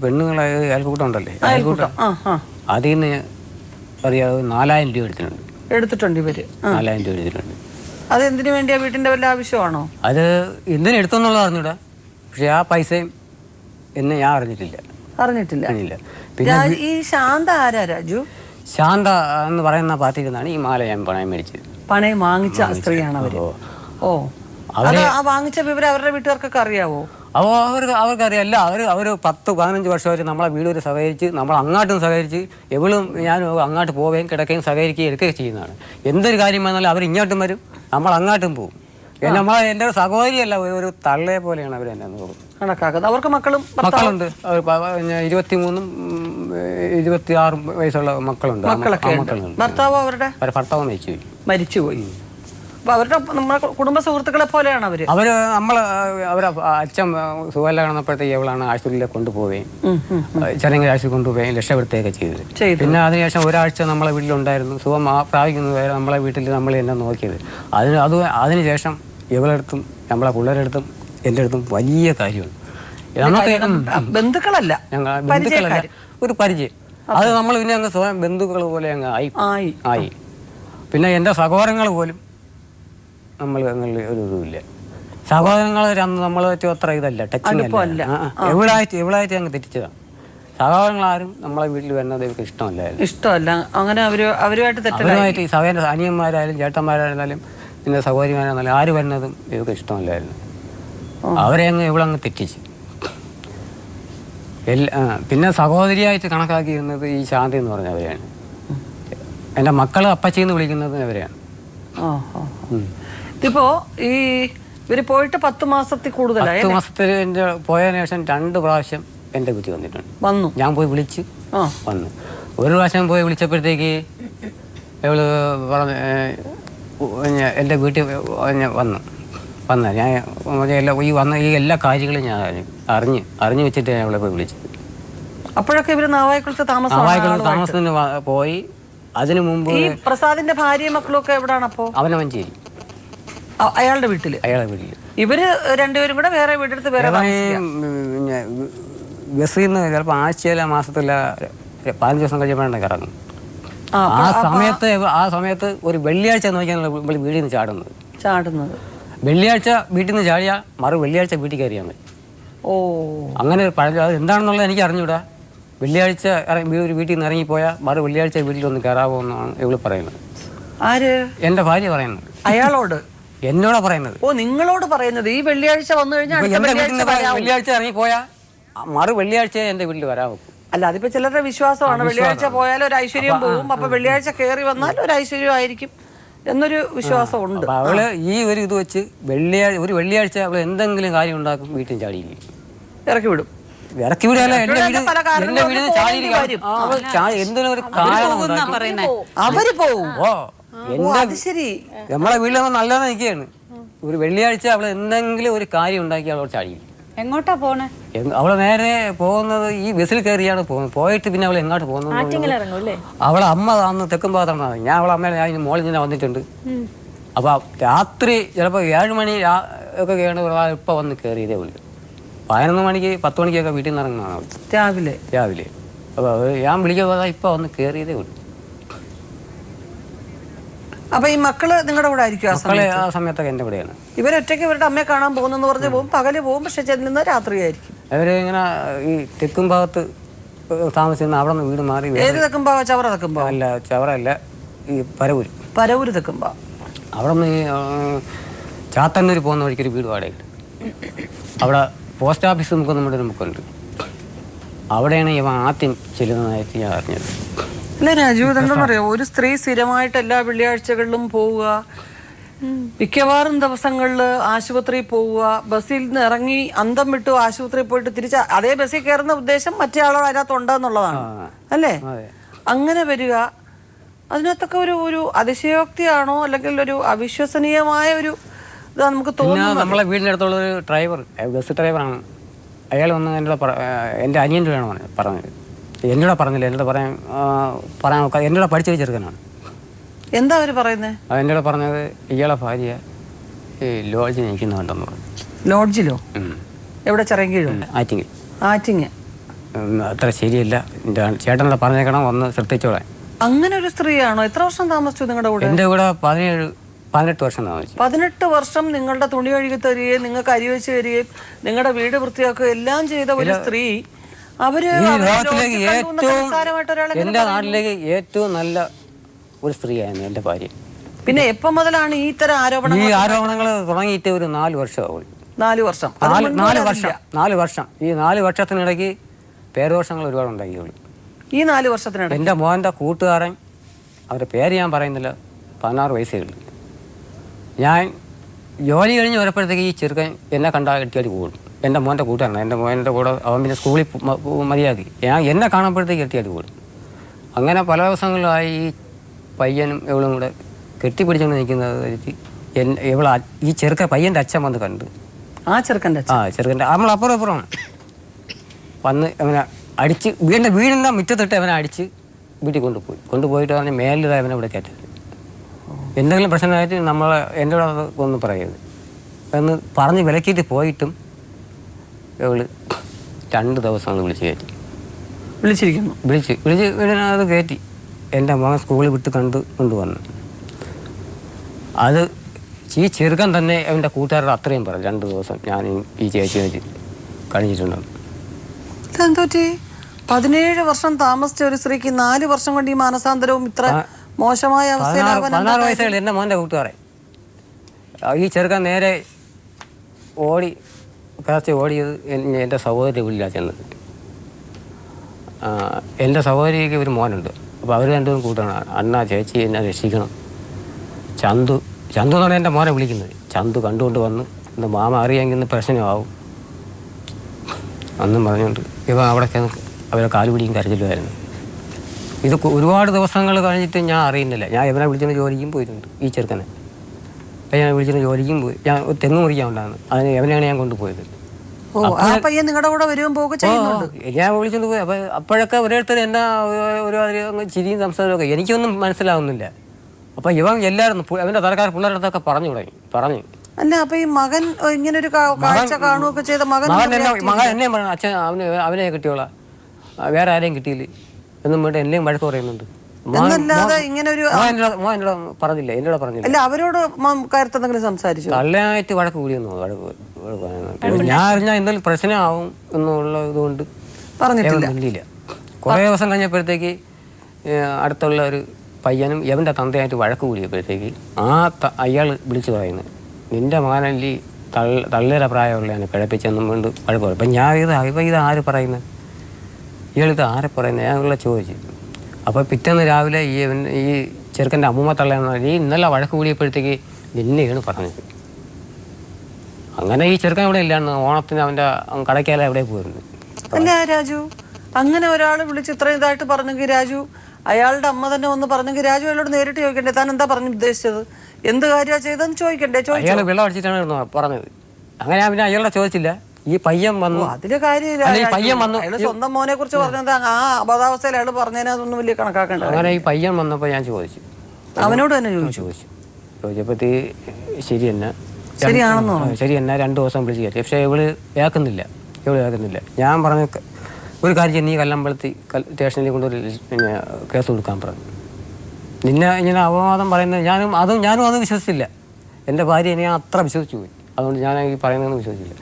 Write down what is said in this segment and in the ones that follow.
പെണ്ണുങ്ങളെ അയൽക്കൂട്ടം ഉണ്ടല്ലേ, അയൽക്കൂട്ടം അതിൽ നിന്ന് അറിയാതെ 4000 രൂപ എടുത്തിട്ടുണ്ട് ഇവര്. 4000 രൂപ എടുത്തിട്ടുണ്ട്. അത് എന്തിനു വേണ്ടിയാ? വീട്ടിന്റെ വല്ല ആവശ്യമാണോ? അത് എന്തിനു എടുത്തെന്നുള്ളത് അറിഞ്ഞൂടാ. പക്ഷെ ആ പൈസയും എന്നെ ഞാൻ അറിഞ്ഞിട്ടില്ല. പിന്നെ ഈ ശാന്ത ആരാ രാജു? ശാന്ത എന്ന് പറയുന്ന പാർട്ടിയിൽ നിന്നാണ് ഈ മാല ഞാൻ പണയം മേടിച്ചത്. പണയം വാങ്ങിച്ച സ്ത്രീയാണ് അവര്. ഓ, ആ വാങ്ങിച്ച വിവരം അവരുടെ വീട്ടുകാർക്കൊക്കെ അറിയാവോ? അവർക്കറിയാം. അല്ല, അവർ 10-15 വർഷമായിട്ട് നമ്മളെ വീടൊരു സഹകരിച്ച്, നമ്മൾ അങ്ങോട്ടും സഹകരിച്ച്, എവളും ഞാൻ അങ്ങോട്ട് പോവുകയും കിടക്കുകയും സഹകരിക്കുകയും എടുക്കുകയും ചെയ്യുന്നതാണ്. എന്തൊരു കാര്യം വന്നാലും അവർ ഇങ്ങോട്ടും വരും, നമ്മൾ അങ്ങോട്ടും പോകും. എൻ്റെ ഒരു സഹോദരിയല്ല, ഒരു തള്ളയെ പോലെയാണ് അവർ എന്നെ കണക്കാക്കുന്നത്. അവർക്ക് മക്കളുണ്ട്. 23-ഉം 26 വയസ്സുള്ള മക്കളുണ്ട്. ഭർത്താവ് ഭർത്താവ് മരിച്ചുപോയി. അവരുടെ നമ്മളെ കുടുംബ സുഹൃത്തുക്കളെ പോലെയാണ് അവര്. അവരെ അച്ഛൻ സുഖമില്ല കാണുന്നപ്പോഴത്തേക്ക് എവളാണ് ആശുപത്രിയിലേക്ക് കൊണ്ടുപോവുകയും ചെറിയ ആശുപത്രി കൊണ്ടുപോവുകയും രക്ഷപ്പെടുത്തുകയൊക്കെ ചെയ്തത്. പിന്നെ അതിനുശേഷം ഒരാഴ്ച നമ്മളെ വീട്ടിലുണ്ടായിരുന്നു. സുഖം പ്രാപിക്കുന്നവരെ നമ്മളെ വീട്ടിൽ നമ്മൾ എന്നെ നോക്കിയത്. അതിനുശേഷം ഇവളെടുത്തും നമ്മളെ പിള്ളേരെടുത്തും എൻ്റെ അടുത്തും വലിയ കാര്യമാണ്. നമുക്ക് ബന്ധുക്കളല്ല, ഒരു പരിചയം. അത് നമ്മൾ പിന്നെ അങ്ങ് സ്വയം ബന്ധുക്കൾ പോലെ അങ്ങ് ആയി. പിന്നെ എൻ്റെ സഹോദരങ്ങൾ പോലും നമ്മൾ ഒരു ഇതുമില്ല. സഹോദരങ്ങൾ നമ്മൾ അത്ര ഇതല്ല, ടച്ചിങ് അല്ല. എവിടായിട്ട് അങ്ങ് തെറ്റിച്ചതാണ്. സഹോദരങ്ങളാരും നമ്മളെ വീട്ടിൽ വരുന്നത് ഇവർക്ക് ഇഷ്ടമല്ല. അങ്ങനെ അവരുമായിട്ട് സഹോദര അനിയന്മാരായാലും ചേട്ടന്മാരായിരുന്നാലും പിന്നെ സഹോദരിമാരായിരുന്നാലും ആര് വരുന്നതും ഇവർക്ക് ഇഷ്ടമല്ലായിരുന്നു. അവരെ ഇവളങ്ങ് തെറ്റിച്ച്. പിന്നെ സഹോദരിയായിട്ട് കണക്കാക്കിയിരുന്നത് ഈ ശാന്തി എന്ന് പറഞ്ഞവരെയാണ്. എൻ്റെ മക്കൾ അപ്പച്ചിന്ന് വിളിക്കുന്നത് അവരെയാണ്. ഇതിപ്പോ ഈ ഇവര് പോയിട്ട് 10 മാസത്തിൽ കൂടുതലായി. 10 മാസത്തിൽ പോയതിനു ശേഷം 2 പ്രാവശ്യം എൻ്റെ വീട്ടിൽ വന്നു. ഞാൻ പോയി വിളിച്ച് വന്നു. ഒരു പ്രാവശ്യം പോയി വിളിച്ചപ്പോഴത്തേക്ക് ഇവള് പറഞ്ഞ എൻ്റെ വീട്ടിൽ വന്നു. ഞാൻ ഈ എല്ലാ കാര്യങ്ങളും ഞാൻ അറിഞ്ഞു വെച്ചിട്ട് ഞാൻ അവളെ പോയി വിളിച്ചത്. അപ്പോഴൊക്കെ ഇവര് നാവായിക്കുളത്ത് താമസത്തിന് പോയി. അതിനു മുമ്പ് പ്രസാദിന്റെ ഭാര്യയും മക്കളും ഒക്കെ എവിടാണ്? അപ്പോ അവനവഞ്ചേരി, അയാളുടെ വീട്ടില്. ഇവര് രണ്ടുപേരും കൂടെ വേറെ വീടെടുത്ത് വേറെ ബസ്സിൽ നിന്ന് ചിലപ്പോൾ ആഴ്ചയില മാസത്തില 15 ദിവസം കഴിയുമ്പോഴാണ് ഇറങ്ങും. ആ സമയത്ത് ഒരു വെള്ളിയാഴ്ച നോക്കിയാണ് വീട്ടിൽ നിന്ന് ചാടുന്നത്. വെള്ളിയാഴ്ച വീട്ടിൽ നിന്ന് ചാടിയാൽ വെള്ളിയാഴ്ച വീട്ടിൽ കയറിയാൽ മതി. അങ്ങനെ അത് എന്താണെന്നുള്ളത് എനിക്ക് അറിഞ്ഞൂടാ. വെള്ളിയാഴ്ച ഒരു വീട്ടിൽ നിന്ന് ഇറങ്ങിപ്പോയാൽ വെള്ളിയാഴ്ച വീട്ടിലൊന്ന് കയറാവോ എന്നാണ് ഇവള് പറയുന്നത്. ആര്? എൻ്റെ ഭാര്യ പറയുന്നത്. അയാളോട്? എന്നോടാ പറയുന്നത്. നിങ്ങളോട് പറയുന്നത്? ഈ വെള്ളിയാഴ്ച വന്നു കഴിഞ്ഞാൽ വെള്ളിയാഴ്ച ഇറങ്ങിപ്പോയാൽ വെള്ളിയാഴ്ച എൻ്റെ വീട്ടിൽ വരാവോ? അല്ല, അതിപ്പോ ചിലരുടെ വിശ്വാസമാണ്. വെള്ളിയാഴ്ച പോയാൽ ഒരു ഐശ്വര്യം പോവും, അപ്പൊ വെള്ളിയാഴ്ച കയറി വന്നാൽ ഒരു ഐശ്വര്യം ആയിരിക്കും എന്നൊരു വിശ്വാസം ഉണ്ട്. അവള് ഈ ഒരു ഇത് വെച്ച് ഒരു വെള്ളിയാഴ്ച അവള് എന്തെങ്കിലും കാര്യം ഉണ്ടാക്കും, വീട്ടിൽ ചാടിയിരിക്കും. ഇറക്കി വിടും. വിടല്ല, എന്റെ വീടിന് ചാടിയിരിക്കും. എന്തെങ്കിലും ഒരു കാരണം അവര് പോവും. നമ്മളെ വീട്ടിലൊന്നും നല്ലതെന്ന് നിൽക്കുകയാണ്. ഒരു വെള്ളിയാഴ്ച അവള് എന്തെങ്കിലും ഒരു കാര്യം ഉണ്ടാക്കി അവളോട് ചാടിയിരിക്കും. എങ്ങോട്ടാ പോണേ? അവള് നേരെ പോകുന്നത് ഈ ബസ്സിൽ കയറിയാണ് പോകുന്നത്. പോയിട്ട് പിന്നെ അവൾ എങ്ങോട്ട് പോകുന്നത്? അവളെ അമ്മ അന്ന് തെക്കും ഭാഗത്താണ്. ഞാൻ അവളെ അമ്മ ഞാൻ മോളിൽ നിന്ന് വന്നിട്ടുണ്ട്. അപ്പൊ രാത്രി ചിലപ്പോൾ 7 മണി ഒക്കെ കേണ്ട ഇപ്പൊ വന്ന് കയറിയതേ ഉള്ളു. 11 മണിക്ക് 10 മണിക്കൊക്കെ വീട്ടിൽ നിന്ന് ഇറങ്ങുന്നതാണ് രാവിലെ. അപ്പൊ ഞാൻ വിളിക്കുക ഇപ്പൊ വന്ന് കയറിയതേ ഉള്ളു. അപ്പൊ ഈ മക്കള് നിങ്ങളുടെ കൂടെ ആയിരിക്കും? ആ സമയത്തൊക്കെ എന്റെ കൂടെയാണ്. ഇവരൊറ്റയ്ക്ക് ഇവരുടെ അമ്മയെ കാണാൻ പോകുന്നെന്ന് പറഞ്ഞ് പോകും, പകല് പോകും, പക്ഷെ ചെല്ലുന്നത് രാത്രിയായിരിക്കും. അവര് ഇങ്ങനെ ഈ തെക്കും ഭാഗത്ത് താമസിക്കുന്ന അവിടെ നിന്ന് വീട് മാറി. ഏത് തെക്കും ഭാഗം? ചവറ തെക്കും ഭാഗം? അല്ല, ചവറല്ല, ഈ പരവൂര് തെക്കും ഭാഗം. അവിടെ നിന്ന് ഈ ചാത്തന്നൂർ പോകുന്ന വഴിക്കൊരു വീട് വാടകയുണ്ട്. അവിടെ പോസ്റ്റ് ഓഫീസ് നമുക്കുണ്ട്. അവിടെയാണ് ഇവ ആദ്യം ചെല്ലുന്നതായിട്ട് ഞാൻ അറിഞ്ഞത്. അല്ല രാജു, ഇതെന്താ പറയാ, ഒരു സ്ത്രീ സ്ഥിരമായിട്ട് എല്ലാ വെള്ളിയാഴ്ചകളിലും പോവുക, മിക്കവാറും ദിവസങ്ങളിൽ ആശുപത്രിയിൽ പോവുക, ബസ്സിൽ നിന്ന് ഇറങ്ങി അന്തം വിട്ടു ആശുപത്രിയിൽ പോയിട്ട് തിരിച്ച് അതേ ബസ്സിൽ കയറുന്ന ഉദ്ദേശം മറ്റേ ആളോ അതിനകത്ത് ഉണ്ടെന്നുള്ളതാണ് അല്ലേ? അങ്ങനെ വരിക, അതിനകത്തൊക്കെ ഒരു അതിശയോക്തിയാണോ അല്ലെങ്കിൽ ഒരു അവിശ്വസനീയമായ ഒരു ഇതാ നമുക്ക് തോന്നുന്നത്. നമ്മളെ വീടിൻ്റെ അടുത്തുള്ള ഒരു ഡ്രൈവർ, ബസ് ഡ്രൈവറാണ്. അയാൾ വന്ന് എൻ്റെ അനിയൻ്റെ വേണം പറഞ്ഞത്. എന്നോട് പറഞ്ഞില്ല, എന്നോട് പറയാൻ നോക്കാം. എന്നോട് പഠിച്ചൊരു ചെറുക്കനാണ്. എന്താ അവർ പറയുന്നത്? എന്നോട് പറഞ്ഞത് ഇയാളെ ഭാര്യ ഈ ലോഡ്ജിൽ നിൽക്കുന്നുണ്ടെന്ന് പറഞ്ഞു. ലോഡ്ജിലോ? എവിടെ? ചിറയൻകീഴോ? ആറ്റിങ്ങിൽ. ആറ്റിങ്. അത്ര ശരിയല്ല, ചേട്ടനോട് പറഞ്ഞേക്കണം, ഒന്ന് ശ്രദ്ധിച്ചോളാൻ. അങ്ങനെ ഒരു സ്ത്രീയാണോ? എത്ര വർഷം താമസിച്ചു നിങ്ങളുടെ കൂടെ? എൻ്റെ കൂടെ 18 വർഷം താമസിച്ചു. 18 വർഷം നിങ്ങളുടെ തുണി കഴുകി തരികയും നിങ്ങൾക്ക് അരി വെച്ച് തരികയും നിങ്ങളുടെ വീട് വൃത്തിയാക്കുകയും എല്ലാം ചെയ്ത ഒരു സ്ത്രീ എൻ്റെ നാട്ടിലേക്ക് ഏറ്റവും നല്ല ഒരു സ്ത്രീയായിരുന്നു എൻ്റെ ഭാര്യ. പിന്നെ എപ്പം മുതലാണ് ഈ തരം ആരോപണങ്ങൾ? ഈ ആരോപണങ്ങൾ തുടങ്ങിയിട്ട് ഒരു 4 വർഷമാവും. 4 വർഷം. 4 വർഷം. ഈ 4 വർഷത്തിനിടയ്ക്ക് പേരുദോഷങ്ങൾ ഒരുപാട് ഉണ്ടാക്കിയുള്ളൂ. ഈ 4 വർഷത്തിനിടയ്ക്ക് എൻ്റെ മോൻ്റെ കൂട്ടുകാരൻ, അവരുടെ പേര് ഞാൻ പറയുന്നില്ല, 16 വയസ്സേ ഉള്ളൂ. ഞാൻ ജോലി കഴിഞ്ഞ് വരുമ്പോഴത്തേക്ക് ഈ ചെറുക്കൻ എന്നെ കണ്ടാൽ കെട്ടിയാടി കൂടും. എൻ്റെ മോൻ്റെ കൂട്ടുകാരനാണ്. എൻ്റെ മോൻ്റെ കൂടെ അവൻ പിന്നെ സ്കൂളിൽ മതിയാക്കി. എന്നെ കാണുമ്പോഴത്തേക്ക് കെട്ടിയാടി കൂടും. അങ്ങനെ പല ദിവസങ്ങളിലായി ഈ പയ്യനും ഇവളും കൂടെ കെട്ടിപ്പിടിച്ചുകൊണ്ട് നിൽക്കുന്നത്. ഈ പയ്യൻ്റെ അച്ഛൻ വന്ന് കണ്ട്. ആ ചെറുക്കൻ്റെ നമ്മളപ്പുറം അപ്പുറമാണ് വന്ന് അവനെ അടിച്ച് വീടിൻ്റെ മുറ്റത്തിട്ട് അവനെ അടിച്ച് വീട്ടിൽ കൊണ്ടുപോയിട്ട് പറഞ്ഞ് മേലിൽ അവനെ ഇവിടെ കയറ്റരുത്, എന്തെങ്കിലും പ്രശ്നമായിട്ട് എൻ്റെ കൂടെ ഒന്നും പറയരുത് എന്ന് പറഞ്ഞ് വിലക്കിയിട്ട് പോയിട്ടും ഇവള് 2 ദിവസങ്ങൾ വിളിച്ച് അത് കയറ്റി. എൻ്റെ മകൻ സ്കൂളിൽ വിട്ട് കൊണ്ടുവന്നു. അത് ഈ ചെറുക്കൻ തന്നെ അവൻ്റെ കൂട്ടുകാരുടെ അത്രയും പറഞ്ഞു, 2 ദിവസം ഞാൻ ഈ ചേച്ചി കഴിഞ്ഞിട്ടുണ്ടാവും. 17 വർഷം താമസിച്ച ഒരു സ്ത്രീക്ക് 4 വർഷം കൊണ്ട് ഈ മാനസാന്തരവും ഇത്ര മോശമായ അവസ്ഥ. 16 വയസ്സുകൾ എൻ്റെ മോൻ്റെ കൂട്ടുകാരെ. ഈ ചെറുക്കൻ നേരെ ഓടിയത് എൻ്റെ സഹോദരി വീട്ടിലാണ് ചെന്നത്. എൻ്റെ സഹോദരിക്ക് ഒരു മോനുണ്ട്. അപ്പോൾ അവർ രണ്ടും കൂട്ടാണ്, അണ്ണാ ചേച്ചി എന്നെ രക്ഷിക്കണം. ചന്തു എന്നാണ് എൻ്റെ മോനെ വിളിക്കുന്നത്. ചന്തു കണ്ടുകൊണ്ട് വന്ന് എൻ്റെ മാമ അറിയാമെങ്കിൽ ഇന്ന് പ്രശ്നമാവും അന്നും പറഞ്ഞുകൊണ്ട് അവിടെ അവരെ കാലുപിടിയും കരച്ചിലുമായിരുന്നു. ഇത് ഒരുപാട് ദിവസങ്ങൾ കഴിഞ്ഞിട്ട് ഞാൻ അറിയുന്നില്ല. ഞാൻ ഇവനെ വിളിച്ചിട്ട് ജോലിക്കും പോയിട്ടുണ്ട്. ഈ ചെറുക്കനെ ഞാൻ വിളിച്ചിട്ട് ജോലിക്കും പോയി. ഞാൻ തെങ്ങ് മുറിക്കാൻ ഉണ്ടായിരുന്നു. അതിന് എവനെയാണ് ഞാൻ കൊണ്ടുപോയത്. ഞാൻ വിളിച്ചോണ്ട് പോയി. അപ്പോഴൊക്കെ ഓരോരുത്തർ എന്നാ ഓരോ ചിരിയും സംസാരമൊക്കെ എനിക്കൊന്നും മനസ്സിലാവുന്നില്ല. അപ്പൊ ഇവൻ എല്ലാവരും അവന്റെ തലക്കാർ പിള്ളേരുടെ പറഞ്ഞു. അല്ല, അപ്പൊ ഈ മകൻ ഇങ്ങനെ ഒരു കാഴ്ച കാണുകയൊക്കെ ചെയ്ത മകൻ എന്നെ പറഞ്ഞു, അച്ഛൻ അവനെ കിട്ടിയോളാം, വേറെ ആരെയും കിട്ടിയില്ല എന്നും വേണ്ട എന്നെയും വഴക്ക് പറയുന്നുണ്ട്. പറഞ്ഞില്ല, എന്നോട് പറഞ്ഞില്ല. അല്ല, അവരോട് കാര്യത്തെന്തെങ്കിലും സംസാരിച്ചു? നല്ലതായിട്ട് വഴക്ക് കൂടിയെന്നു. ഞാൻ അറിഞ്ഞാൽ എന്തെങ്കിലും പ്രശ്നമാവും എന്നുള്ള ഇതുകൊണ്ട് പറഞ്ഞിട്ടില്ല. കുറേ ദിവസം കഴിഞ്ഞപ്പോഴത്തേക്ക് അടുത്തുള്ള ഒരു പയ്യനും എവൻ്റെ തന്തയായിട്ട് വഴക്ക് കൂടിയപ്പോഴത്തേക്ക് അയാൾ വിളിച്ചു പറയുന്നത്, നിന്റെ മകനല്ലി തള്ളേരെ പ്രായമുള്ളതാണ് പിഴപ്പിച്ചെന്നും കൊണ്ട് വഴക്ക് പറയും. അപ്പം ഞാൻ ഇത് ആര് പറയുന്നത്, ഇയാളിത് ആരെ പറയുന്നത് ഞാനുള്ള ചോദിച്ചു. അപ്പോൾ പിറ്റേന്ന് രാവിലെ ഈ ചെറുക്കൻ്റെ അമ്മൂമ്മ തള്ളയെന്ന് പറഞ്ഞാൽ ഇന്നലെ വഴക്ക് കൂടിയപ്പോഴത്തേക്ക് നിന്നെയാണ് പറഞ്ഞത്. അങ്ങനെ ഈ ചെറുക്കൻ ഇവിടെ ഇല്ലായിരുന്നു. ഓണത്തിന് അവൻ്റെ കടയ്ക്കാല എവിടെ പോയിരുന്നു. അല്ല രാജു, അങ്ങനെ ഒരാൾ വിളിച്ച് ഇത്രയും ഇതായിട്ട് പറഞ്ഞെങ്കിൽ രാജു, അയാളുടെ അമ്മ തന്നെ വന്ന് പറഞ്ഞെങ്കിൽ രാജു അയാളോട് നേരിട്ട് ചോദിക്കണ്ടേ, താൻ എന്താ പറഞ്ഞു ഉദ്ദേശിച്ചത്, എന്ത് കാര്യമാണ് ചെയ്തതെന്ന് ചോദിക്കണ്ടേ? അയാൾ വെള്ളം അടിച്ചിട്ടാണ് പറഞ്ഞത്. അങ്ങനെ പിന്നെ അയാളുടെ ചോദിച്ചില്ല. ഈ പയ്യൻ വന്നു. അതില് കാര്യം സ്വന്തം മോനെ കുറിച്ച് പറഞ്ഞത് ആ അബോധാവസ്ഥയിൽ അയാൾ പറഞ്ഞതിന് അതൊന്നും വലിയ കണക്കാക്കണ്ട. അങ്ങനെ ഈ പയ്യൻ വന്നപ്പോൾ ഞാൻ ചോദിച്ചു, അവനോട് തന്നെ ചോദിച്ചപ്പോഴത്തേ ശരിയെന്നാ 2 ദിവസം വിളിച്ച് കയറ്റി. പക്ഷേ ഇവള് കേൾക്കുന്നില്ല. ഞാൻ പറഞ്ഞ ഒരു കാര്യം, നീ കല്ലമ്പലത്തി സ്റ്റേഷനിൽ കൊണ്ടൊരു പിന്നെ കേസ് കൊടുക്കാൻ പറഞ്ഞു. നിന്നെ ഇങ്ങനെ അപവാദം പറയുന്നത് ഞാനും അത് വിശ്വസിച്ചില്ല. എൻ്റെ ഭാര്യ ഞാൻ അത്ര വിശ്വസിച്ചു പോയി. അതുകൊണ്ട് ഞാൻ ഈ പറയുന്നതൊന്നും വിശ്വസിച്ചില്ല.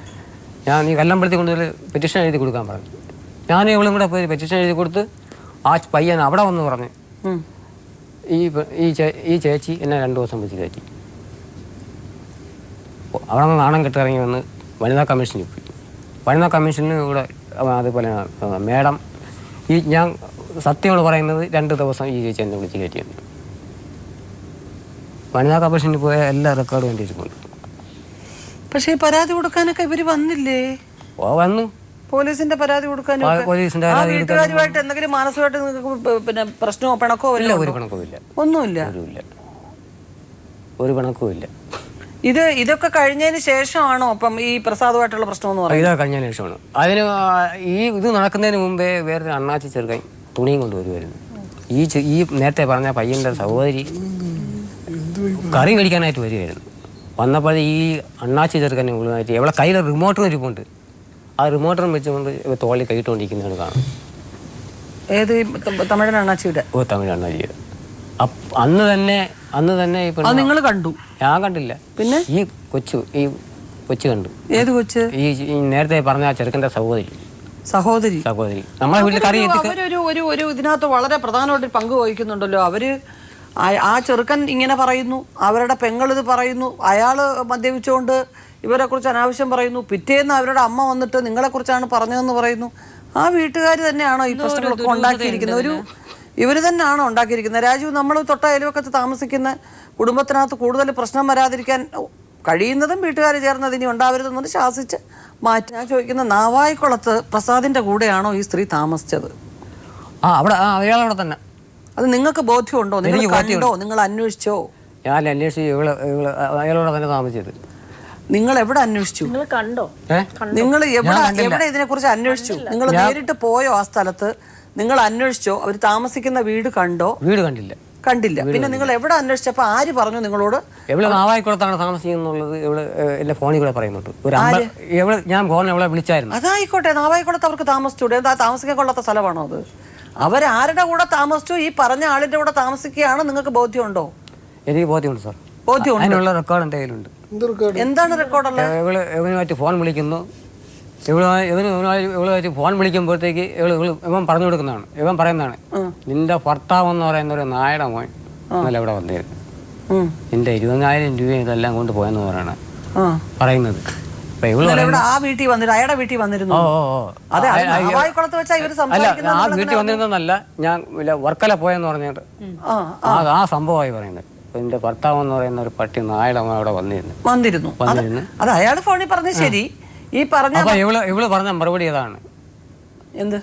ഞാൻ ഈ കല്ലമ്പലത്തിൽ കൊണ്ടൊരു പെറ്റീഷൻ എഴുതി കൊടുക്കാൻ പറഞ്ഞു. ഞാൻ ഇവളും കൂടെ പോയി പെറ്റീഷൻ എഴുതി കൊടുത്ത് ആ പയ്യൻ അവിടെ വന്ന് പറഞ്ഞു, ഈ ചേച്ചി എന്നെ 2 ദിവസം വിളിച്ച് കയറ്റി. അവിടെ നിന്ന് നാണം കെട്ടിറങ്ങി വന്ന് വനിതാ കമ്മീഷനിൽ പോയി. വനിതാ കമ്മീഷനിൽ കൂടെ അതുപോലെ മേഡം ഞാൻ സത്യമാണ് പറയുന്നത്, 2 ദിവസം ഈ ചേച്ചി എന്നെ വിളിച്ച് കയറ്റിയാണ്. വനിതാ കമ്മീഷനിൽ പോയ എല്ലാ റെക്കോർഡും വേണ്ടി ഇരിക്കുന്നുണ്ട്. പക്ഷേ പരാതി കൊടുക്കാനൊക്കെ ഇവര് വന്നില്ലേ? വന്നു. പോലീസിന്റെ പരാതി കൊടുക്കാനും വീട്ടുകാരുമായിട്ട് എന്തെങ്കിലും മാനസികമായിട്ട് നിങ്ങൾക്ക് പിന്നെ പ്രശ്നമോ പിണക്കോ ഇല്ല? ഒരു പിണക്കവും ഇല്ല. ഒന്നുമില്ല. ഒരു പിണക്കവും ഇല്ല. ഇതൊക്കെ കഴിഞ്ഞതിന് ശേഷമാണോ അപ്പം ഈ പ്രസാദമായിട്ടുള്ള പ്രശ്നം എന്ന് പറയുന്നത്? ഇതൊക്കെ കഴിഞ്ഞതിന് ശേഷമാണ്. അതിന് ഇത് നടക്കുന്നതിന് മുമ്പേ വേറെ അണ്ണാച്ചി ചെറുക്കൻ തുണിയും കൊണ്ടുവരുമായിരുന്നു. ഈ നേരത്തെ പറഞ്ഞ പയ്യൻ്റെ സഹോദരി കറി മേടിക്കാനായിട്ട് വരികയായിരുന്നു. വന്നപ്പോൾ ഈ അണ്ണാച്ചി ചെറുക്കനെ വിളിച്ചിട്ട് എവിടെ കയ്യിൽ റിമോട്ടർ ഇരിപ്പുണ്ട്. ആ റിമോട്ടറും വെച്ചുകൊണ്ട് തോളിൽ കൈയിട്ടുകൊണ്ടിരിക്കുന്നതാണ് കാണും. ഏത് തമിഴൻ അണ്ണാച്ചിയുടെ? തമിഴ് അണ്ണാച്ചിയുടെ. അന്ന് തന്നെ നിങ്ങൾ കണ്ടു? ഞാൻ കണ്ടില്ല. പിന്നെ ഈ കൊച്ചു കണ്ടു. ഏത് കൊച്ച്? ഈ നേരത്തെ പറഞ്ഞ ആ ചെറുക്കൻ്റെ സഹോദരി നമ്മളെ വീട്ടിൽ കറി ഒരു ഇതിനകത്ത് വളരെ പ്രധാനമായിട്ട് പങ്ക് വഹിക്കുന്നുണ്ടല്ലോ. ആ ചെറുക്കൻ ഇങ്ങനെ പറയുന്നു, അവരുടെ പെങ്ങൾ ഇത് പറയുന്നു, അയാൾ മദ്യപിച്ചുകൊണ്ട് ഇവരെ കുറിച്ച് അനാവശ്യം പറയുന്നു, പിറ്റേന്ന് അവരുടെ അമ്മ വന്നിട്ട് നിങ്ങളെക്കുറിച്ചാണ് പറഞ്ഞതെന്ന് പറയുന്നു. ആ വീട്ടുകാർ തന്നെയാണോ ഈ പ്രശ്നങ്ങളൊക്കെ ഉണ്ടാക്കിയിരിക്കുന്നത്? ഇവർ തന്നെയാണോ ഉണ്ടാക്കിയിരിക്കുന്നത്? രാജീവ്, നമ്മൾ തൊട്ട അയൽവക്കത്ത് താമസിക്കുന്ന കുടുംബത്തിനകത്ത് കൂടുതൽ പ്രശ്നം വരാതിരിക്കാൻ കഴിയുന്നതും വീട്ടുകാർ ചേർന്നത് ഇനി ഉണ്ടാവരുതെന്നുകൊണ്ട് ശാസിച്ച് മാറ്റി. ഞാൻ ചോദിക്കുന്ന, നാവായിക്കുളത്ത് പ്രസാദിന്റെ കൂടെയാണോ ഈ സ്ത്രീ താമസിച്ചത്? അയാളവിടെ തന്നെ. അത് നിങ്ങൾക്ക് ബോധ്യമുണ്ടോ? നിങ്ങൾ കണ്ടോ? നിങ്ങൾ അന്വേഷിച്ചോ? ഞാൻ അന്വേഷിച്ചു. അയാളോടെ തന്നെ താമസിച്ചത്. നിങ്ങൾ എവിടെ അന്വേഷിച്ചു? നിങ്ങൾ കണ്ടോ? നിങ്ങൾ എവിടെ ഇതിനെ കുറിച്ച് അന്വേഷിച്ചു? നിങ്ങൾ നേരിട്ട് പോയോ ആ സ്ഥലത്ത്? നിങ്ങൾ അന്വേഷിച്ചോ? അവർ താമസിക്കുന്ന വീട് കണ്ടോ? വീട് കണ്ടില്ല. പിന്നെ നിങ്ങൾ എവിടെ അന്വേഷിച്ചപ്പോ ആര് പറഞ്ഞു നിങ്ങളോട്? എവിടെ നാവായിക്കുളത്താണ് താമസിക്കുന്നുള്ളത് എന്റെ ഫോണിൽ കൂടെ പറയുന്നുണ്ട്. ഞാൻ ഫോൺ എവിടെ വിളിച്ചായിരുന്നു. അതായിക്കോട്ടെ, നാവായിക്കുളത്ത് അവർക്ക് താമസിച്ചൂടെ? എന്താ താമസിക്കാൻ കൊള്ളാത്ത സ്ഥലമാണോ അത്? അവരാരുടെ കൂടെ താമസിച്ചു? ഈ പറഞ്ഞ ആളിന്റെ കൂടെ താമസിക്കുകയാണ്. നിങ്ങൾക്ക് ബോധ്യമുണ്ടോ? എനിക്ക് ബോധ്യമുണ്ട് സാർ. ബോധ്യമുണ്ട്. അതിനുള്ള റെക്കോർഡ് എൻ്റെ കയ്യിലുണ്ട്. എന്താണ് റെക്കോർഡുള്ളത്? ഇവനുമായിട്ട് ഫോൺ വിളിക്കുന്നു. ഇവളുമായിട്ട് ഫോൺ വിളിക്കുമ്പോഴത്തേക്ക് ഇവൻ പറഞ്ഞു കൊടുക്കുന്നതാണ്. ഇവൻ പറയുന്നതാണ്, നിന്റെ ഭർത്താവ് എന്ന് പറയുന്ന ഒരു നായയുടെ മോൻ ഇന്നലെ ഇവിടെ വന്നിരുന്നു, നിന്റെ 20,000 രൂപ ഇതെല്ലാം കൊണ്ട് പോയെന്ന് പറയുന്നത്. ആ വീട്ടിൽ വന്നിട്ട് അയാളുടെ വീട്ടിൽ വന്നിരുന്നു? ആ വീട്ടിൽ വന്നിരുന്നല്ല, ഞാൻ വർക്കല പോയെന്ന് പറഞ്ഞിട്ട് ആ സംഭവമായി പറയുന്നത്. എന്റെ ഭർത്താവ് എന്ന് പറയുന്ന ഒരു പട്ടി നായയുടെ മോൻ അവിടെ വന്നിരുന്നു. അത് അയാൾ ഫോണിൽ പറഞ്ഞ ശരി. ഈ പറഞ്ഞ ഇവള് പറഞ്ഞ മറുപടി ഏതാണ്? എന്ത്?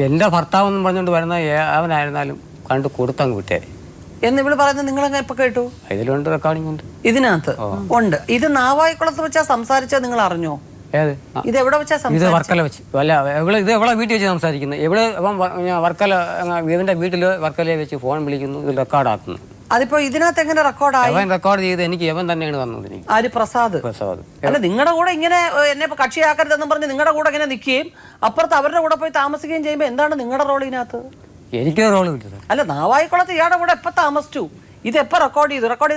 എന്റെ ഭർത്താവ് എന്ന് പറഞ്ഞുകൊണ്ട് വരുന്ന അവനായിരുന്നാലും കണ്ടു കൊടുത്തങ്ങ് വിട്ടേ എന്ന് ഇവള് പറയുന്നത് നിങ്ങൾ ഇപ്പൊ കേട്ടു? ഇതിലുണ്ട്, റെക്കോർഡിംഗ് ഉണ്ട്, ഇതിനകത്ത് ഉണ്ട്. ഇത് നാവായിക്കുളത്ത് വെച്ചാ സംസാരിച്ചാ നിങ്ങൾ അറിഞ്ഞോ? ഇത് എവിടെ വെച്ചാ? ഇത് വർക്കല വെച്ച്. അല്ല, ഇത് എവിടെ വീട്ടിൽ വെച്ച് സംസാരിക്കുന്നത്? എവിടെ വർക്കല, ഇവന്റെ വീട്ടില് വർക്കലയെ വെച്ച് ഫോൺ വിളിക്കുന്നു, ഇത് റെക്കോർഡാക്കുന്നു. അതിപ്പോ ഇതിനകത്ത് എങ്ങനെ റെക്കോർഡായി? റെക്കോർഡ് ചെയ്ത് എനിക്ക് ഇവൻ തന്നെയാണ് തന്നത്. എനിക്ക് ആര്? പ്രസാദ്. അല്ല, നിങ്ങളുടെ കൂടെ ഇങ്ങനെ എന്നെ കക്ഷിയാക്കരുതെന്നും പറഞ്ഞ് നിങ്ങളുടെ കൂടെ ഇങ്ങനെ നിൽക്കുകയും അപ്പുറത്ത് അവരുടെ കൂടെ പോയി താമസിക്കുകയും ചെയ്യുമ്പോ എന്താണ് നിങ്ങളുടെ റോൾ ഇതിനകത്ത്? എനിക്ക് റോൾ കിട്ടും. അല്ല, നാവായിക്കുളത്ത് ഇയാളുടെ കൂടെ എപ്പോ താമസിച്ചു? ഇത് എപ്പോ റെക്കോർഡ് ചെയ്തു? റെക്കോർഡ്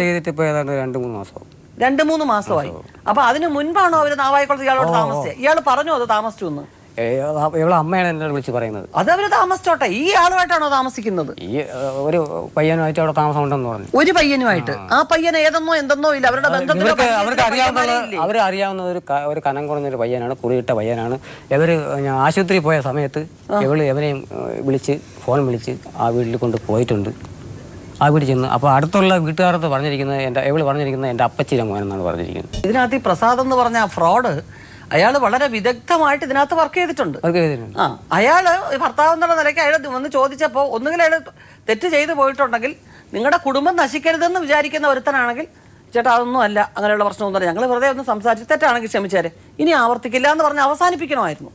ചെയ്തിട്ട് ഇപ്പൊ ഏതാണ്ട് 2-3 മാസം. 2-3 മാസമായി. അപ്പൊ അതിന് മുൻപാണോ അവര് നാവായിക്കുളത്ത് ഇയാളോട് താമസിച്ചത്? ഇയാൾ പറഞ്ഞോ അത് താമസിച്ചു എന്ന്? ഇവളെ അമ്മയാണ് എന്നോട് വിളിച്ച് പറയുന്നത്. അത് അവര് താമസിച്ചോട്ടെ. ഈ ആളുമായിട്ടാണോ താമസിക്കുന്നത്? ഈ ഒരു പയ്യനുമായിട്ട് അവിടെ താമസം ഉണ്ടെന്ന് പറഞ്ഞു. ഒരു പയ്യനുമായിട്ട്? ആ പയ്യൻ ഏതെന്നോ എന്തെന്നോ ഇല്ല, അവരുടെ ബന്ധത്തിലോ? അവർക്ക് അറിയാവുന്ന ഒരു കനം കുറഞ്ഞൊരു പയ്യനാണ്, കുറിയിട്ട പയ്യനാണ്. ഇവര് ആശുപത്രി പോയ സമയത്ത് എവനെയും ഫോൺ വിളിച്ച് ആ വീട്ടിൽ കൊണ്ട് പോയിട്ടുണ്ട്. ആ വീട്ടിൽ ചെന്ന് അപ്പോൾ അടുത്തുള്ള വീട്ടുകാരത്ത് പറഞ്ഞിരിക്കുന്നത് ഇവള് പറഞ്ഞിരിക്കുന്നത് എൻ്റെ അപ്പച്ചിയുടെ മോനെന്നാണ് പറഞ്ഞിരിക്കുന്നത്. ഇതിനകത്ത് ഈ പ്രസാദ് എന്ന് പറഞ്ഞ ഫ്രോഡ് അയാൾ വളരെ വിദഗ്ധമായിട്ട് ഇതിനകത്ത് വർക്ക് ചെയ്തിട്ടുണ്ട്. അയാള് ഭർത്താവ് എന്നുള്ള നിലയ്ക്ക് അയാൾ വന്ന് ചോദിച്ചപ്പോൾ ഒന്നുകിൽ അയാൾ തെറ്റ് ചെയ്തു പോയിട്ടുണ്ടെങ്കിൽ, നിങ്ങളുടെ കുടുംബം നശിക്കരുതെന്ന് വിചാരിക്കുന്ന ഒരുത്തനാണെങ്കിൽ, ചേട്ടാ അതൊന്നും അല്ല, അങ്ങനെയുള്ള പ്രശ്നമൊന്നുമില്ല, ഞങ്ങൾ വെറുതെ ഒന്ന് സംസാരിച്ച് തെറ്റാണെങ്കിൽ ക്ഷമിച്ചേരെ, ഇനി ആവർത്തിക്കില്ല എന്ന് പറഞ്ഞ് അവസാനിപ്പിക്കണമായിരുന്നു.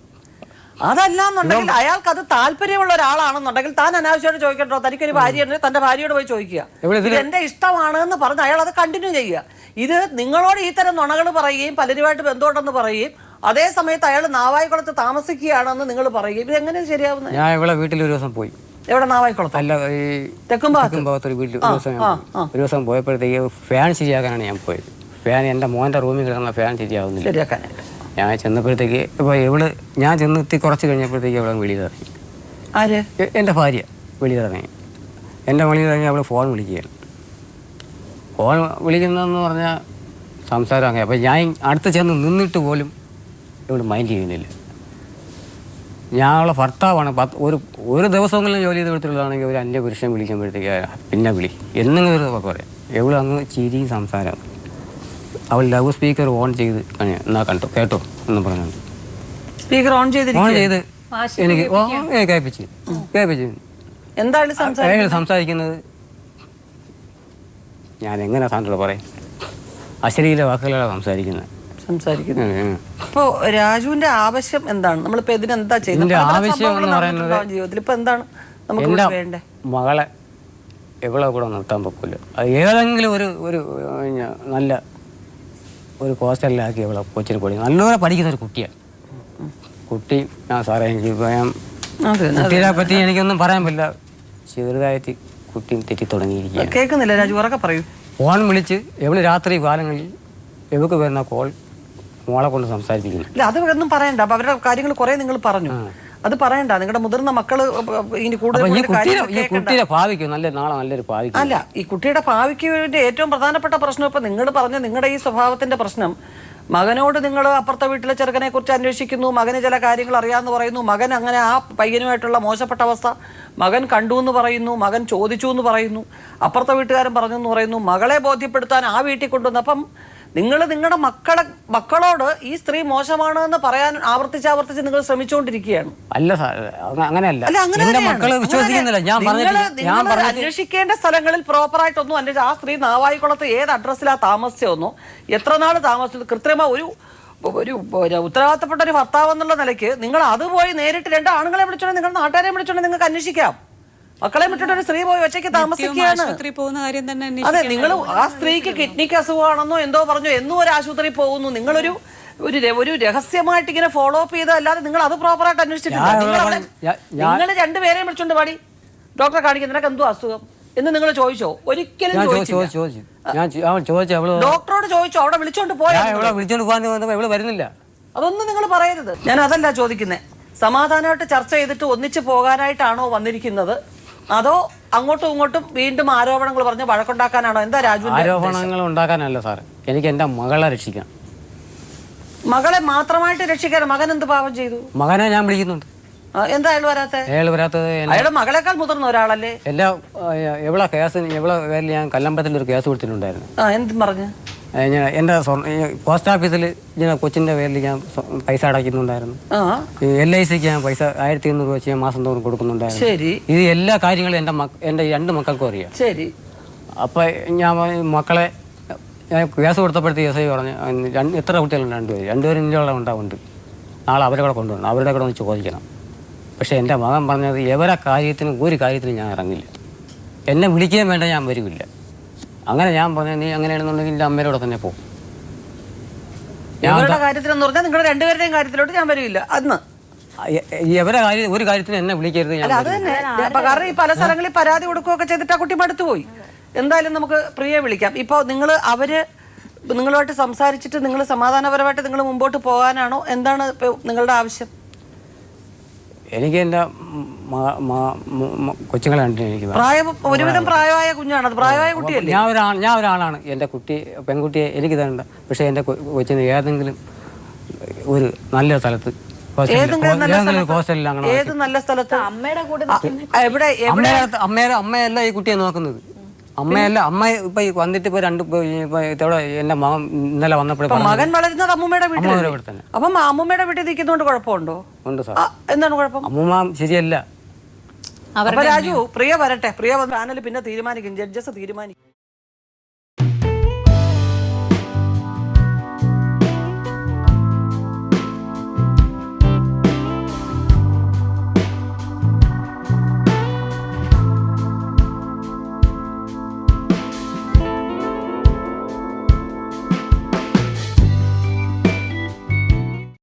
അതല്ലാന്നുണ്ടെങ്കിൽ അയാൾക്ക് അത് താല്പര്യമുള്ള ഒരാളാണെന്നുണ്ടെങ്കിൽ താൻ അനാവശ്യമായിട്ട് ചോദിക്കട്ടോ, തനിക്കൊരു ഭാര്യ ഉണ്ടെങ്കിൽ തന്റെ ഭാര്യയോട് പോയി ചോദിക്കുക, ഇത് എന്റെ ഇഷ്ടമാണ് എന്ന് പറഞ്ഞ് അയാൾ അത് കണ്ടിന്യൂ ചെയ്യുക. ഇത് നിങ്ങളോട് ഈ തരം നുണകൾ പറയുകയും പലരുമായിട്ട് ബന്ധമുണ്ടെന്ന് പറയുകയും അതേ സമയത്ത് അയാൾ നാവായിക്കുളത്ത് താമസിക്കുകയാണെന്ന് നിങ്ങൾ പറയുകയും, ഇത് എങ്ങനെ ശരിയാവുന്നത്? ഞാൻ ഇവിടെ വീട്ടിൽ ഒരു ദിവസം പോയി. എവിടെ? നാവായിക്കുളത്ത്? അല്ല, ഈ തെക്കുംഭാഗത്ത് ഒരു വീട്ടിൽ ഒരു ദിവസം പോയപ്പോഴത്തേക്ക് ഫാൻ ശരിയാക്കാനാണ് ഞാൻ പോയത്. ഫാൻ എൻ്റെ മോൻ്റെ റൂമിൽ കിടന്ന ഫാൻ ശരിയാവുന്നില്ല. ശരിയാക്കാനായിട്ട് ഞാൻ ചെന്നപ്പോഴത്തേക്ക് ഇപ്പോൾ ഞാൻ ചെന്നെത്തി കുറച്ച് കഴിഞ്ഞപ്പോഴത്തേക്ക് അവളെ വെളിയിലിറങ്ങി. ആര്? എൻ്റെ ഭാര്യ വെളിയിലിറങ്ങി. എൻ്റെ വെളിയിലിറങ്ങി അവൾ ഫോൺ വിളിക്കുകയാണ്. ഫോൺ വിളിക്കുന്നതെന്ന് പറഞ്ഞാൽ സംസാരം അങ്ങനെ. അപ്പോൾ ഞാൻ അടുത്ത് ചെന്ന് നിന്നിട്ട് പോലും ഇവിടെ മൈൻഡ് ചെയ്യുന്നില്ല. ഞാൻ അവളെ ഭർത്താവാണ്. ഒരു ദിവസമെങ്കിലും ജോലി ചെയ്ത് കൊടുത്തിട്ടുള്ളതാണെങ്കിൽ ഒരു അന്യ പുരുഷൻ വിളിക്കുമ്പോഴത്തേക്ക് പിന്നെ വിളി എന്നെങ്കിലും ഒരു പറയാം. എവളങ്ങ് ചിരി സംസാരം. അവൾ ലവ് സ്പീക്കർ ഓൺ ചെയ്ത് എന്നാ കേട്ടോ എന്ന് പറഞ്ഞുണ്ട്. സ്പീക്കർ ഓൺ ചെയ്ത് എനിക്ക് കേൾപ്പിച്ചു. എന്താണ് സംസാരിക്കുന്നത്? ഞാൻ എങ്ങനെ സാറിനോട് പറയും? അശ്ലീല വാക്കുകളാണ് സംസാരിക്കുന്നത്. ഇപ്പോ രാജുവിന്റെ ആവശ്യം എന്താണ്? നമ്മളിപ്പോ ഇതിനെന്താ ചെയ്യുന്നത്? ആവശ്യം എന്ന് പറയുന്നത് ജീവിതത്തിൽ ഇപ്പൊ എന്താണ് നമുക്ക് വേണ്ടേ? മകളെ എവിടെ കൂടെ നിർത്താൻ പറ്റില്ല. അത് ഏതെങ്കിലും ഒരു നല്ല ഒരു ഹോസ്റ്റലിലാക്കി ഇവിടെ കൊച്ചിന് പഠിക്കും. നല്ലപോലെ പഠിക്കുന്ന ഒരു കുട്ടിയാണ്. കുട്ടി സാറേ എനിക്ക് കുട്ടിയെ പറ്റി എനിക്കൊന്നും പറയാൻ പറ്റില്ല. ചെറുതായിട്ട് കുട്ടി തെറ്റി തുടങ്ങിയിരിക്കുകയാണ്. കേൾക്കുന്നില്ല രാജു, ഉറക്കെ പറയൂ. ഫോൺ വിളിച്ച് എവിടെ രാത്രി കാലങ്ങളിൽ എവക്ക് വരുന്ന കോൾ മോളെ കൊണ്ട് സംസാരിപ്പിക്കുന്നു. അല്ല, അത് ഒന്നും പറയണ്ട. അപ്പൊ അവരുടെ കാര്യങ്ങൾ കുറെ നിങ്ങൾ പറഞ്ഞു, അത് പറയണ്ട. നിങ്ങളുടെ മുതിർന്ന മക്കള് ഇനി കുട്ടിയുടെ ഭാവിക്കും നല്ലൊരു ഭാവി അല്ല, ഈ കുട്ടിയുടെ ഭാവിക്ക് വേണ്ടി ഏറ്റവും പ്രധാനപ്പെട്ട പ്രശ്നം ഇപ്പൊ നിങ്ങൾ പറഞ്ഞ നിങ്ങളുടെ ഈ സ്വഭാവത്തിന്റെ പ്രശ്നം. മകനോട് നിങ്ങൾ അപ്പുറത്തെ വീട്ടിലെ ചെറുക്കനെ കുറിച്ച് അന്വേഷിക്കുന്നു, മകന് ചില കാര്യങ്ങൾ അറിയാമെന്ന് പറയുന്നു, മകൻ അങ്ങനെ ആ പയ്യനുമായിട്ടുള്ള മോശപ്പെട്ട അവസ്ഥ മകൻ കണ്ടു എന്ന് പറയുന്നു, മകൻ ചോദിച്ചു എന്ന് പറയുന്നു, അപ്പുറത്തെ വീട്ടുകാരൻ പറഞ്ഞു എന്ന് പറയുന്നു, മകളെ ബോധ്യപ്പെടുത്താൻ ആ വീട്ടിൽ കൊണ്ടുവന്നു. അപ്പം നിങ്ങൾ നിങ്ങളുടെ മക്കളോട് ഈ സ്ത്രീ മോശമാണ് എന്ന് പറയാൻ ആവർത്തിച്ച് നിങ്ങൾ ശ്രമിച്ചുകൊണ്ടിരിക്കുകയാണ്. അല്ല അങ്ങനെയല്ല, നിങ്ങൾ അന്വേഷിക്കേണ്ട സ്ഥലങ്ങളിൽ പ്രോപ്പറായിട്ടൊന്നും അന്വേഷിച്ചു. ആ സ്ത്രീ നാവായിക്കുളത്ത് ഏത് അഡ്രസ്സിലാ താമസിച്ചോന്നോ, എത്ര നാൾ താമസിച്ചത്, കൃത്യമായി ഒരു ഉത്തരവാദിത്തപ്പെട്ട ഒരു ഭർത്താവ് എന്നുള്ള നിലയ്ക്ക് നിങ്ങൾ അത് പോയി നേരിട്ട് 2 ആണുങ്ങളെ വിളിച്ചോണ്ട് നിങ്ങൾ നാട്ടുകാരെ വിളിച്ചോണ്ട് നിങ്ങൾക്ക് അന്വേഷിക്കാം. മക്കളെ വിട്ടിട്ട് ഒരു സ്ത്രീ പോയി ഒറ്റയ്ക്ക് താമസിക്കുകയാണ്. അതെ, നിങ്ങൾ ആ സ്ത്രീക്ക് കിഡ്നിക്ക് അസുഖമാണെന്നോ എന്തോ പറഞ്ഞു എന്നും ഒരു ആശുപത്രി പോകുന്നു. നിങ്ങളൊരു ഒരു രഹസ്യമായിട്ട് ഇങ്ങനെ ഫോളോ അപ്പ് ചെയ്തല്ലാതെ നിങ്ങൾ അത് പ്രോപ്പറായിട്ട് അന്വേഷിച്ചിട്ടില്ല. നിങ്ങൾ 2 പേരെയും വിളിച്ചോണ്ട് പാടി ഡോക്ടറെ കാണിക്കുന്ന നിനക്ക് എന്തോ അസുഖം എന്ന് നിങ്ങൾ ചോദിച്ചോ? ഒരിക്കലും ഡോക്ടറോട് ചോദിച്ചോ? അവിടെ വിളിച്ചോണ്ട് വരുന്നില്ല. അതൊന്നും നിങ്ങൾ പറയരുത്. ഞാൻ അതല്ല ചോദിക്കുന്നത്. സമാധാനമായിട്ട് ചർച്ച ചെയ്തിട്ട് ഒന്നിച്ച് പോകാനായിട്ടാണോ വന്നിരിക്കുന്നത്, അതോ അങ്ങോട്ടും ഇങ്ങോട്ടും വീണ്ടും ആരോപണങ്ങൾ പറഞ്ഞ് വഴക്കുണ്ടാക്കാനാണോ? എന്താ രാജു? ആരോപണങ്ങൾ ഉണ്ടാക്കാനല്ല സാർ, എനിക്ക് എന്റെ മകളെ രക്ഷിക്കണം. മകളെ മാത്രമായിട്ട് രക്ഷിക്കാൻ മകൻ എന്ത് പാപം ചെയ്തു? മകനെ ഞാൻ വിളിക്കുന്നുണ്ട്. എന്താ അയാൾ വരാത്തത്? അയാളുടെ മകളെക്കാൾ മുതിർന്ന ഒരാളല്ലേ? എവിടെ പേരിൽ ഞാൻ കല്ലമ്പലത്തിൽ ഒരു കേസ് കൊടുത്തിട്ടുണ്ടായിരുന്നു. എന്ത് പറഞ്ഞു? എന്റെ പോസ്റ്റ് ഓഫീസിൽ ഇങ്ങനെ കൊച്ചിന്റെ പേരിൽ ഞാൻ പൈസ അടയ്ക്കുന്നുണ്ടായിരുന്നു. LICക്ക് ഞാൻ പൈസ 1200 രൂപ വെച്ച് ഞാൻ മാസം തോറും കൊടുക്കുന്നുണ്ടായിരുന്നു. ഇത് എല്ലാ കാര്യങ്ങളും എന്റെ 2 മക്കൾക്കും അറിയാം. അപ്പൊ ഞാൻ മക്കളെ കേസ് കൊടുത്തപ്പോഴത്തെ SI പറഞ്ഞു, എത്ര കുട്ടികളുണ്ട്? 2 പേരും ഇന്ത്യയുള്ള ഉണ്ടാവുന്നുണ്ട്. നാളെ അവരെ കൂടെ കൊണ്ടുവരണം, അവരുടെ കൂടെ ഒന്ന് ചോദിക്കണം. പക്ഷെ എൻ്റെ മകൻ പറഞ്ഞത് ഒരു കാര്യത്തിനും ഞാൻ ഇറങ്ങില്ല. എന്നെ വിളിക്കുകയും വേണ്ട, ഞാൻ വരില്ല. അങ്ങനെ ഞാൻ പറഞ്ഞു, നീ അങ്ങനെയാണെന്നുണ്ടെങ്കിൽ എൻ്റെ അമ്മയോടെ തന്നെ പോകും. കാര്യത്തിലെന്ന് പറഞ്ഞാൽ നിങ്ങളുടെ 2 പേരുടെയും കാര്യത്തിലോട്ട് ഞാൻ വരില്ല. അന്ന് ഒരു കാര്യത്തിന് എന്നെ വിളിക്കരുത്. അത് തന്നെ. കാരണം ഈ പല സ്ഥലങ്ങളിൽ പരാതി കൊടുക്കുകയൊക്കെ ചെയ്തിട്ട് ആ കുട്ടി മടുത്തുപോയി. എന്തായാലും നമുക്ക് പ്രിയെ വിളിക്കാം. ഇപ്പോൾ നിങ്ങളുമായിട്ട് സംസാരിച്ചിട്ട് നിങ്ങൾ സമാധാനപരമായിട്ട് നിങ്ങൾ മുമ്പോട്ട് പോകാനാണോ? എന്താണ് നിങ്ങളുടെ ആവശ്യം? എനിക്ക് എൻ്റെ കൊച്ചുങ്ങളെ എനിക്ക് ഒരുവിധം പ്രായമായ കുഞ്ഞാണ്. അത് പ്രായമായ കുട്ടിയല്ലേ? ഞാൻ ഒരാളാണ്. എൻ്റെ പെൺകുട്ടിയെ എനിക്ക് തരണ്ട. പക്ഷെ എൻ്റെ കൊച്ചിന് ഏതെങ്കിലും ഒരു നല്ല സ്ഥലത്ത്, ഏത് നല്ല സ്ഥലത്ത്? അമ്മയല്ല ഈ കുട്ടിയെ നോക്കുന്നത്. അമ്മ ഇപ്പൊ വന്നിട്ട് ഇപ്പൊ എന്റെ മകൻ ഇന്നലെ വന്നപ്പോഴേ മകൻ വളരുന്നത് അമ്മൂമ്മയുടെ വീട്ടിൽ തന്നെ. അപ്പം അമ്മൂമ്മയുടെ വീട്ടിൽ നിൽക്കുന്നതുകൊണ്ട് കുഴപ്പമുണ്ടോ? ഉണ്ട് സാർ. എന്താണ് കുഴപ്പം? അമ്മൂമ്മ ശരിയല്ല. രാജു, പ്രിയ വരട്ടെ. പ്രിയ പാനൽ പിന്നെ തീരുമാനിക്കും, ജഡ്ജസ് തീരുമാനിക്കും.